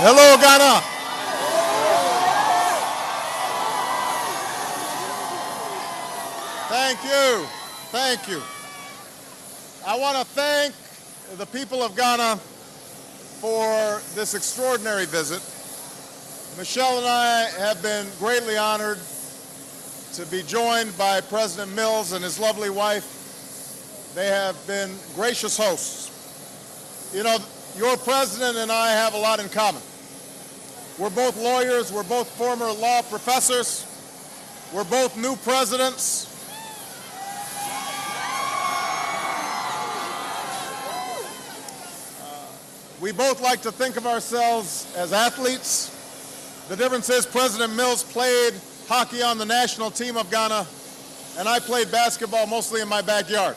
Hello, Ghana. Thank you. Thank you. I want to thank the people of Ghana for this extraordinary visit. Michelle and I have been greatly honored to be joined by President Mills and his lovely wife. They have been gracious hosts. You know, your president and I have a lot in common. We're both lawyers, we're both former law professors, we're both new presidents. We both like to think of ourselves as athletes. The difference is President Mills played hockey on the national team of Ghana, and I played basketball mostly in my backyard.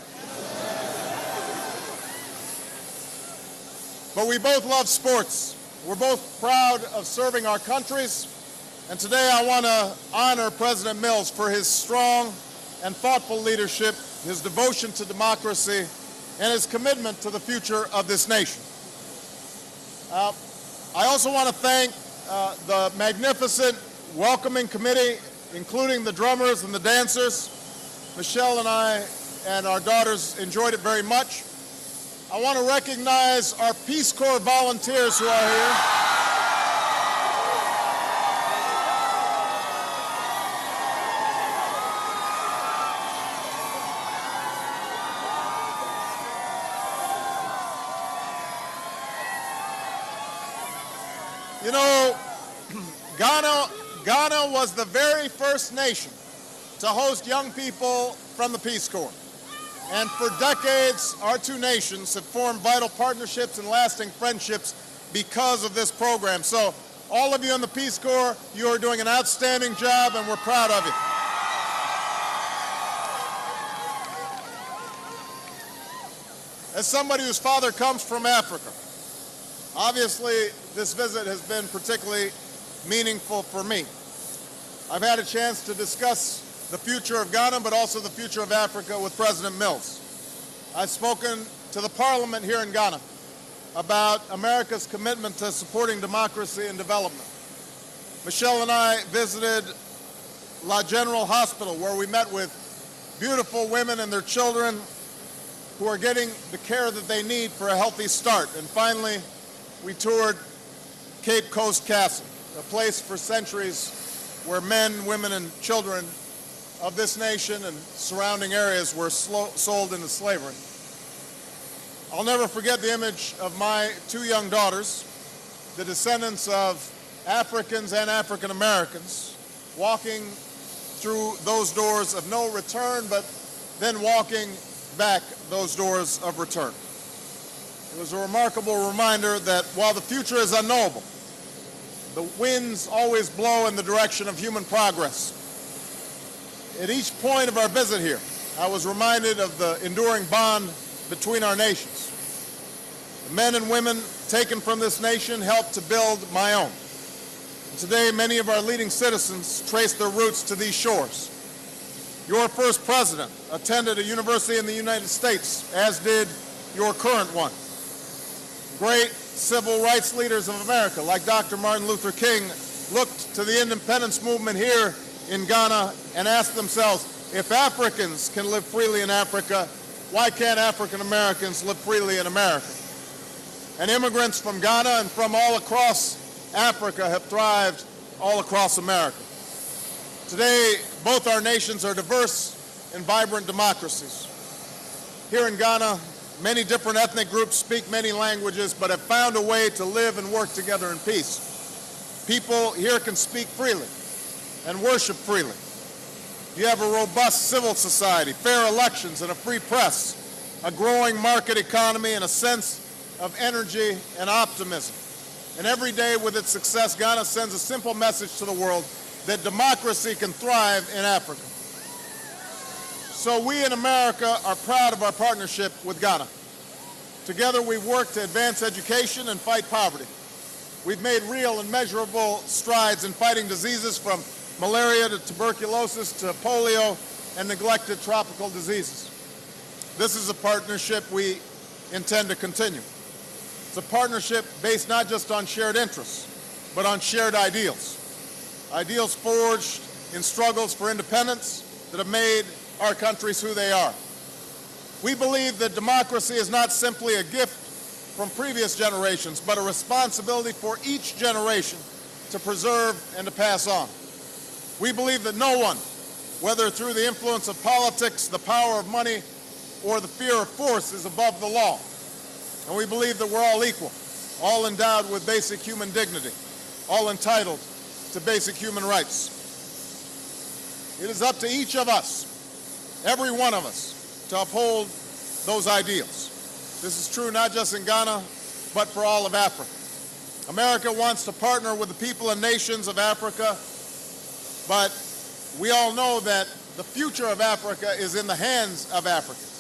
But we both love sports. We're both proud of serving our countries, and today I want to honor President Mills for his strong and thoughtful leadership, his devotion to democracy, and his commitment to the future of this nation. I also want to thank the magnificent welcoming committee, including the drummers and the dancers. Michelle and I and our daughters enjoyed it very much. I want to recognize our Peace Corps volunteers who are here. You know, Ghana was the very first nation to host young people from the Peace Corps. And for decades, our two nations have formed vital partnerships and lasting friendships because of this program. So all of you in the Peace Corps, you are doing an outstanding job, and we're proud of you. As somebody whose father comes from Africa, obviously this visit has been particularly meaningful for me. I've had a chance to discuss the future of Ghana, but also the future of Africa with President Mills. I've spoken to the Parliament here in Ghana about America's commitment to supporting democracy and development. Michelle and I visited La General Hospital, where we met with beautiful women and their children who are getting the care that they need for a healthy start. And finally, we toured Cape Coast Castle, a place for centuries where men, women, and children of this nation and surrounding areas were sold into slavery. I'll never forget the image of my two young daughters, the descendants of Africans and African Americans, walking through those doors of no return, but then walking back those doors of return. It was a remarkable reminder that while the future is unknowable, the winds always blow in the direction of human progress. At each point of our visit here, I was reminded of the enduring bond between our nations. The men and women taken from this nation helped to build my own. And today, many of our leading citizens trace their roots to these shores. Your first president attended a university in the United States, as did your current one. Great civil rights leaders of America, like Dr. Martin Luther King, looked to the independence movement here in Ghana and asked themselves, if Africans can live freely in Africa, why can't African Americans live freely in America? And immigrants from Ghana and from all across Africa have thrived all across America. Today, both our nations are diverse and vibrant democracies. Here in Ghana, many different ethnic groups speak many languages, but have found a way to live and work together in peace. People here can speak freely and worship freely. You have a robust civil society, fair elections, and a free press, a growing market economy, and a sense of energy and optimism. And every day with its success, Ghana sends a simple message to the world that democracy can thrive in Africa. So we in America are proud of our partnership with Ghana. Together we've worked to advance education and fight poverty. We've made real and measurable strides in fighting diseases from malaria to tuberculosis to polio and neglected tropical diseases. This is a partnership we intend to continue. It's a partnership based not just on shared interests, but on shared ideals. Ideals forged in struggles for independence that have made our countries who they are. We believe that democracy is not simply a gift from previous generations, but a responsibility for each generation to preserve and to pass on. We believe that no one, whether through the influence of politics, the power of money, or the fear of force, is above the law. And we believe that we're all equal, all endowed with basic human dignity, all entitled to basic human rights. It is up to each of us, every one of us, to uphold those ideals. This is true not just in Ghana, but for all of Africa. America wants to partner with the people and nations of Africa, but we all know that the future of Africa is in the hands of Africans.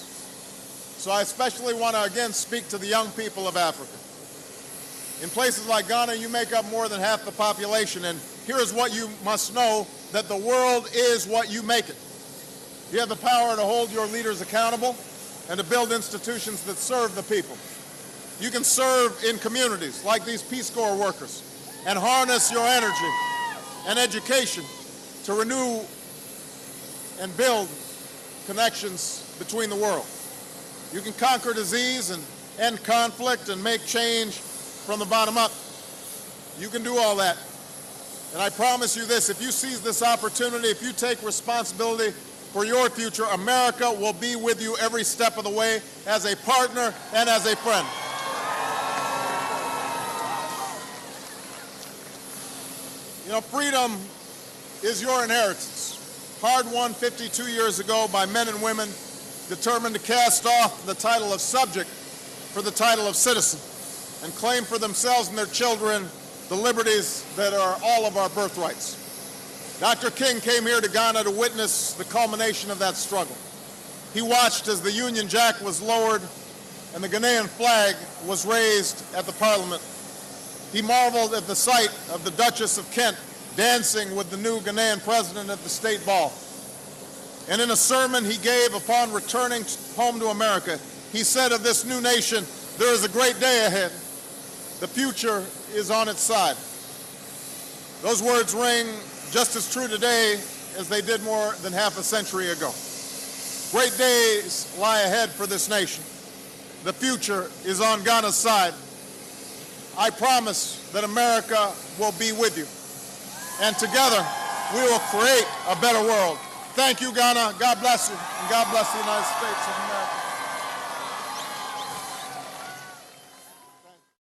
So I especially want to again speak to the young people of Africa. In places like Ghana, you make up more than half the population, and here's what you must know, that the world is what you make it. You have the power to hold your leaders accountable and to build institutions that serve the people. You can serve in communities like these Peace Corps workers and harness your energy and education to renew and build connections between the world. You can conquer disease and end conflict and make change from the bottom up. You can do all that. And I promise you this, if you seize this opportunity, if you take responsibility for your future, America will be with you every step of the way as a partner and as a friend. You know, freedom is your inheritance, hard-won 52 years ago by men and women determined to cast off the title of subject for the title of citizen and claim for themselves and their children the liberties that are all of our birthrights. Dr. King came here to Ghana to witness the culmination of that struggle. He watched as the Union Jack was lowered and the Ghanaian flag was raised at the Parliament. He marveled at the sight of the Duchess of Kent dancing with the new Ghanaian president at the State Ball. And in a sermon he gave upon returning home to America, he said of this new nation, there is a great day ahead. The future is on its side. Those words ring just as true today as they did more than half a century ago. Great days lie ahead for this nation. The future is on Ghana's side. I promise that America will be with you. And together, we will create a better world. Thank you, Ghana. God bless you. And God bless the United States of America.